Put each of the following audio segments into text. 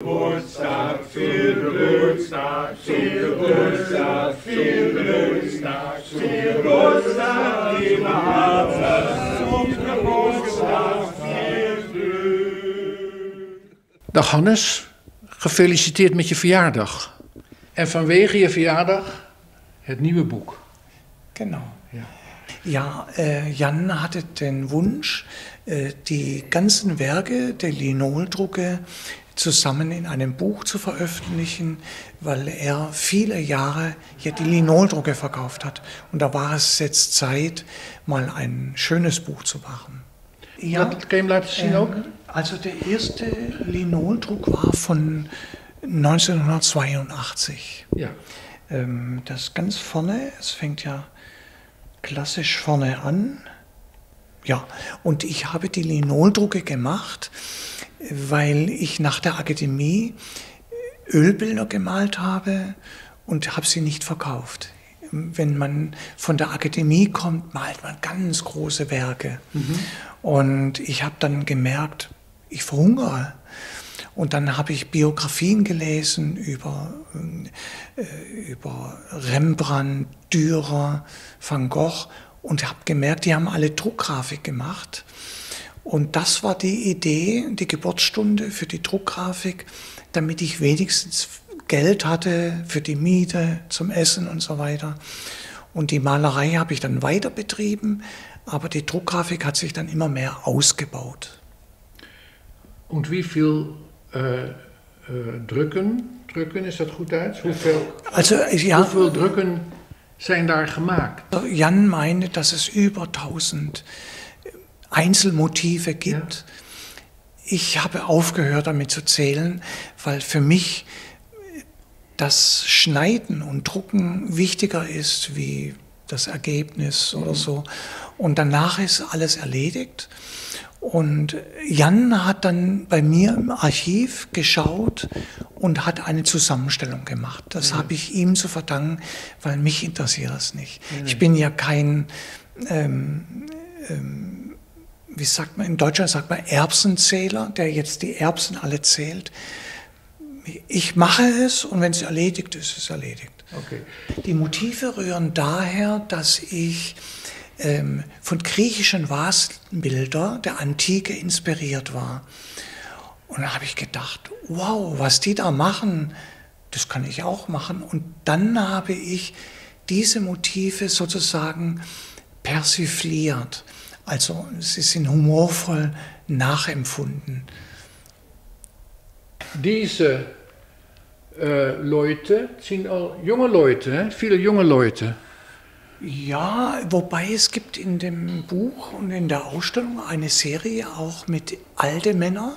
Geburtstag, viel Geburtstag, viel Geburtstag, viel Geburtstag, viel Geburtstag, lieber Hans, zum Geburtstag, viel Glück. Dag Hannes, gefeliciteerd met je verjaardag. En vanwege je verjaardag het nieuwe boek. Genau. Ja, Jan hatte den Wunsch, die ganzen Werke der Linoldrucke zusammen in einem Buch zu veröffentlichen, weil er viele Jahre hier die Linoldrucke verkauft hat. Und da war es jetzt Zeit, mal ein schönes Buch zu machen. Ja, kan je hem laten zien ook? Also der erste Linoldruck war von 1982. Ja. Das ganz vorne, es fängt ja klassisch vorne an. Ja, und ich habe die Linoldrucke gemacht, weil ich nach der Akademie Ölbilder gemalt habe und habe sie nicht verkauft. Wenn man von der Akademie kommt, malt man ganz große Werke. Und ich habe dann gemerkt, ich verhungere. Und dann habe ich Biografien gelesen über Rembrandt, Dürer, Van Gogh und habe gemerkt, die haben alle Druckgrafik gemacht. Und das war die Idee, die Geburtsstunde für die Druckgrafik, damit ich wenigstens Geld hatte für die Miete, zum Essen und so weiter. Und die Malerei habe ich dann weiter betrieben, aber die Druckgrafik hat sich dann immer mehr ausgebaut. Und wie viel drukken, is dat goed uit? Hoeveel drukken zijn daar gemaakt? Jan meinte, dass es über 1000 Einzelmotive gibt. Ja. Ich habe aufgehört damit zu zählen, weil für mich das Schneiden und Drucken wichtiger ist wie das Ergebnis oder so. Und danach ist alles erledigt. Und Jan hat dann bei mir im Archiv geschaut und hat eine Zusammenstellung gemacht. Das habe ich ihm zu verdanken, weil mich interessiert das nicht. Ich bin ja kein, wie sagt man, in Deutschland sagt man Erbsenzähler, der jetzt die Erbsen alle zählt. Ich mache es und wenn es erledigt ist, ist es erledigt. Okay. Die Motive rühren daher, dass ich von griechischen Vasenbildern der Antike inspiriert war. Und da habe ich gedacht, wow, was die da machen, das kann ich auch machen. Und dann habe ich diese Motive sozusagen persifliert. Also sie sind humorvoll nachempfunden. Diese Leute sind all junge Leute, viele junge Leute. Ja, wobei es gibt in dem Buch und in der Ausstellung eine Serie auch mit alten Männern,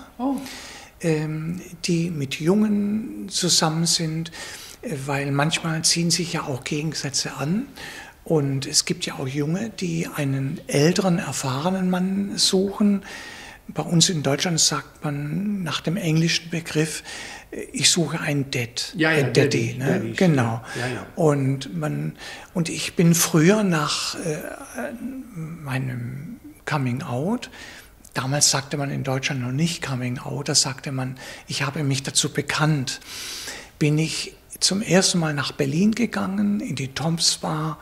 die mit Jungen zusammen sind, weil manchmal ziehen sich ja auch Gegensätze an. Und es gibt ja auch Junge, die einen älteren, erfahrenen Mann suchen. Bei uns in Deutschland sagt man nach dem englischen Begriff, ich suche ein Dad, ein Daddy, ne? Daddy, genau. Ja. Und ich bin früher nach meinem Coming Out, damals sagte man in Deutschland noch nicht Coming Out, da sagte man, ich habe mich dazu bekannt, bin ich zum ersten Mal nach Berlin gegangen, in die Toms Bar,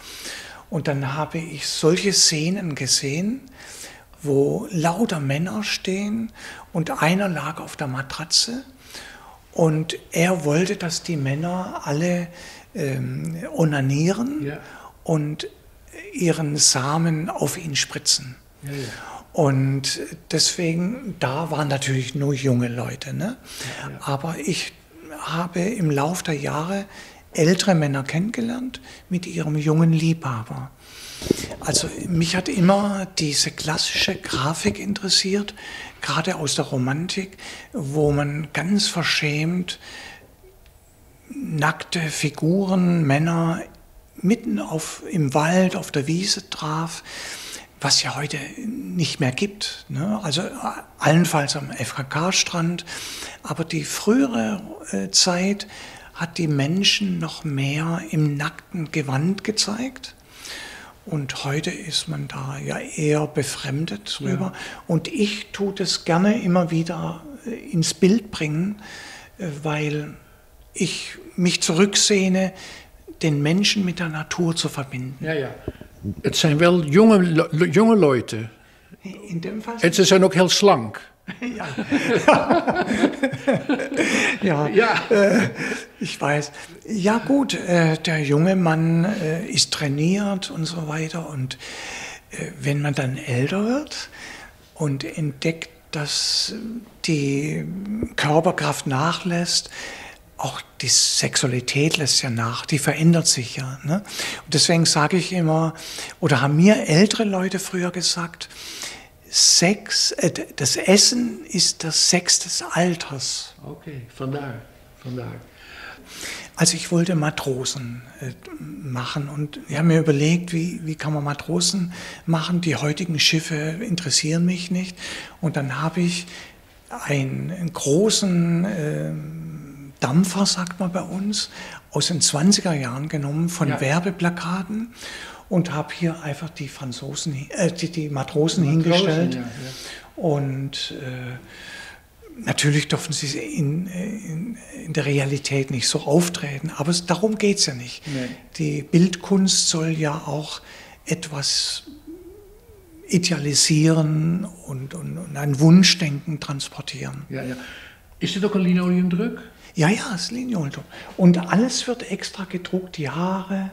und dann habe ich solche Szenen gesehen, wo lauter Männer stehen und einer lag auf der Matratze und er wollte, dass die Männer alle onanieren und ihren Samen auf ihn spritzen. Ja. Und deswegen, da waren natürlich nur junge Leute, ne? Ja. Aber ich habe im Lauf der Jahre ältere Männer kennengelernt mit ihrem jungen Liebhaber. Also mich hat immer diese klassische Grafik interessiert, gerade aus der Romantik, wo man ganz verschämt nackte Figuren, Männer mitten im Wald, auf der Wiese traf, was ja heute nicht mehr gibt, ne? Also allenfalls am FKK-Strand, aber die frühere Zeit hat die Menschen noch mehr im nackten Gewand gezeigt. Und heute ist man da ja eher befremdet drüber. Ja. Und ich tue das gerne immer wieder ins Bild bringen, weil ich mich zurücksehne, den Menschen mit der Natur zu verbinden. Ja, ja. Het zijn wel jonge Leute. In dem Fall? En ze zijn ook heel slank. Ja, ja, Ja. Ich weiß. Ja gut, der junge Mann ist trainiert und so weiter. Und wenn man dann älter wird und entdeckt, dass die Körperkraft nachlässt, auch die Sexualität lässt ja nach, die verändert sich ja. Ne? Und deswegen sage ich immer, oder haben mir ältere Leute früher gesagt, das Essen ist das Sex des Alters. Okay, vandaar. Also ich wollte Matrosen machen und ich habe mir überlegt, wie kann man Matrosen machen. Die heutigen Schiffe interessieren mich nicht. Und dann habe ich einen großen Dampfer, sagt man bei uns, aus den 20er Jahren genommen von Werbeplakaten und habe hier einfach die Matrosen hingestellt. Ja. Und natürlich dürfen sie in der Realität nicht so auftreten, aber darum geht es ja nicht. Nee. Die Bildkunst soll ja auch etwas idealisieren und ein Wunschdenken transportieren. Ja, ja. Ist dit ook een linoleumdruk? Ja, es ist Linoleumdruck. Und alles wird extra gedruckt, die Haare.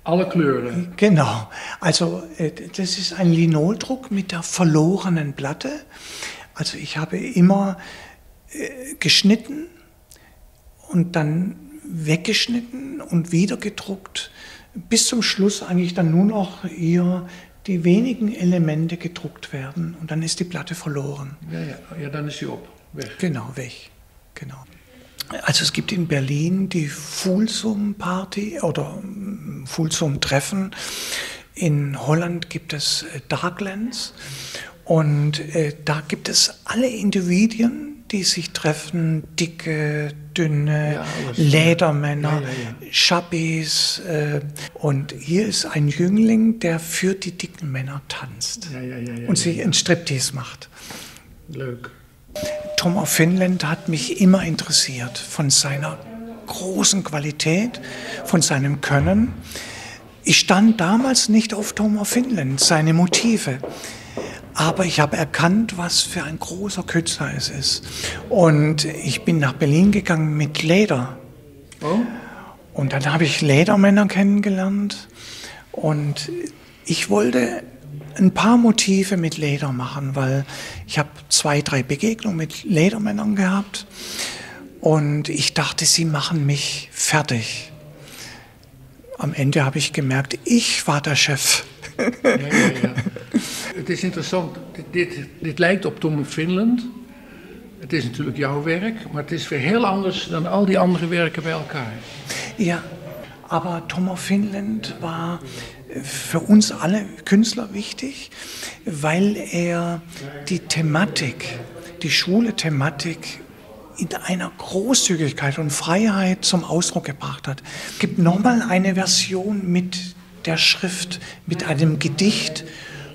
Alle Kleuren? Genau. Also das ist ein Linoldruck mit der verlorenen Platte. Also ich habe immer geschnitten und dann weggeschnitten und wieder gedruckt. Bis zum Schluss eigentlich dann nur noch hier die wenigen Elemente gedruckt werden und dann ist die Platte verloren. Ja, dann ist sie op. Weg. Genau, weg. Genau. Also es gibt in Berlin die Fulsum-Party oder Fulsum-Treffen. In Holland gibt es Darklands und da gibt es alle Individuen, die sich treffen, dicke, dünne, Ledermänner, Schabbis. Und hier ist ein Jüngling, der für die dicken Männer tanzt und sich einen Striptease macht. Leuk. Tom of Finland hat mich immer interessiert, von seiner großen Qualität, von seinem Können. Ich stand damals nicht auf Tom of Finland, seine Motive, aber ich habe erkannt, was für ein großer Künstler es ist. Und ich bin nach Berlin gegangen mit Leder. Oh. Und dann habe ich Ledermänner kennengelernt und ich wollte ein paar Motive mit Leder machen, weil ich habe 2, 3 Begegnungen mit Ledermännern gehabt und ich dachte, sie machen mich fertig. Am Ende habe ich gemerkt, ich war der Chef. Ja. Het is interessant, dit lijkt op Tom of Finland. Het is natuurlijk jouw werk, maar het is weer heel anders dan al die andere werken bij elkaar. Ja, aber Tom of Finland war für uns alle Künstler wichtig, weil er die Thematik, die schwule Thematik in einer Großzügigkeit und Freiheit zum Ausdruck gebracht hat. Es gibt nochmal eine Version mit der Schrift, mit einem Gedicht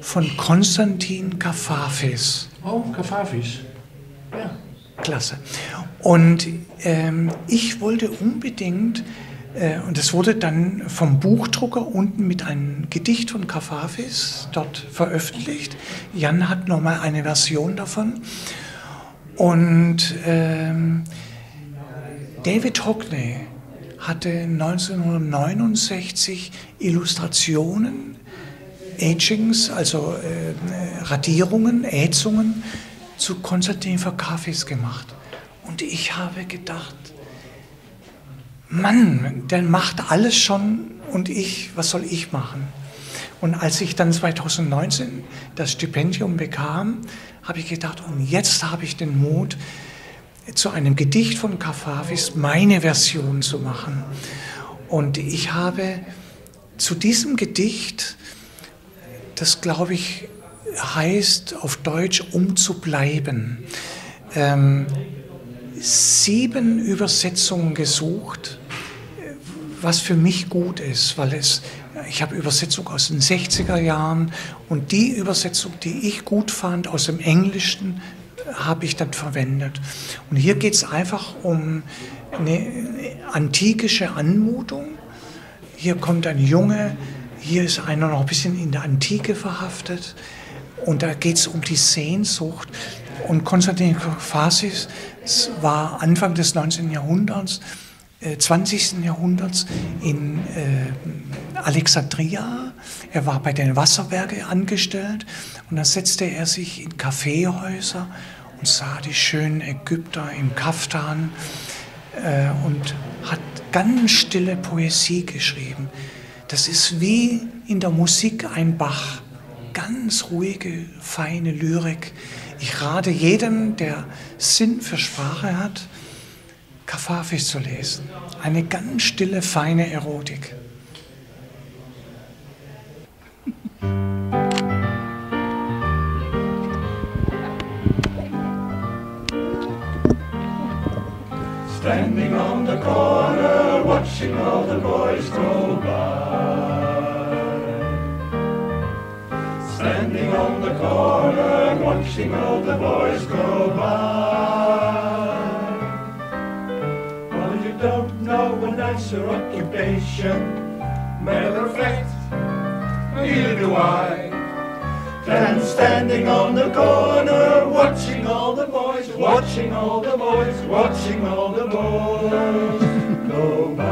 von Konstantin Kafafis. Oh, Kafafis. Ja. Klasse. Und ich wollte unbedingt, und es wurde dann vom Buchdrucker unten mit einem Gedicht von Kafafis dort veröffentlicht. Jan hat nochmal eine Version davon. Und David Hockney hatte 1969 Illustrationen, Etchings, also Radierungen, Ätzungen zu Konstantin Kafafis gemacht. Und ich habe gedacht, Mann, der macht alles schon und was soll ich machen? Und als ich dann 2019 das Stipendium bekam, habe ich gedacht, und jetzt habe ich den Mut, zu einem Gedicht von Kafafis meine Version zu machen. Und ich habe zu diesem Gedicht, das glaube ich heißt auf Deutsch, um zu bleiben, 7 Übersetzungen gesucht, was für mich gut ist, weil ich habe Übersetzung aus den 60er Jahren und die Übersetzung, die ich gut fand aus dem Englischen, habe ich dann verwendet. Und hier geht es einfach um eine antikische Anmutung. Hier kommt ein Junge, hier ist einer noch ein bisschen in der Antike verhaftet. Und da geht es um die Sehnsucht. Und Konstantin Kavafis war Anfang des 19. Jahrhunderts, 20. Jahrhunderts in Alexandria. Er war bei den Wasserwerken angestellt und dann setzte er sich in Kaffeehäuser und sah die schönen Ägypter im Kaftan und hat ganz stille Poesie geschrieben. Das ist wie in der Musik ein Bach. Ganz ruhige, feine Lyrik. Ich rate jedem, der Sinn für Sprache hat, Kavafis zu lesen. Eine ganz stille, feine Erotik. Standing on the corner, watching all the boys go by. Standing on the corner, watching all the boys go by. Well, you don't know a nicer occupation. Matter of fact, neither do I. Than standing on the corner, watching all the boys, watching all the boys, watching all the boys go by.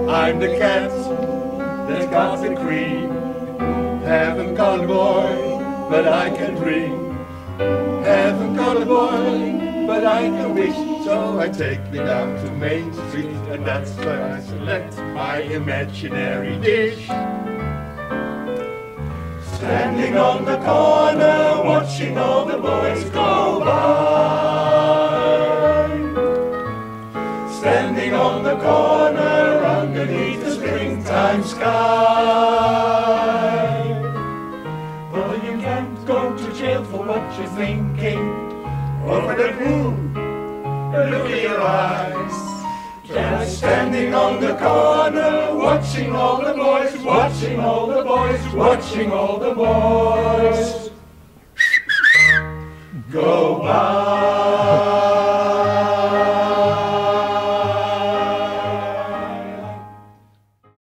I'm the cat that got the cream. Haven't got a boy, but I can dream. Haven't got a boy, but I can wish. So I take me down to Main Street, and that's where I select my imaginary dish. Standing on the corner, watching all the boys go by. Standing on the corner, underneath the springtime sky. Well, you can't go to jail for what you're thinking, or for that moon. Look at your eyes. Just standing on the corner, watching all the boys, watching all the boys, watching all the boys go by.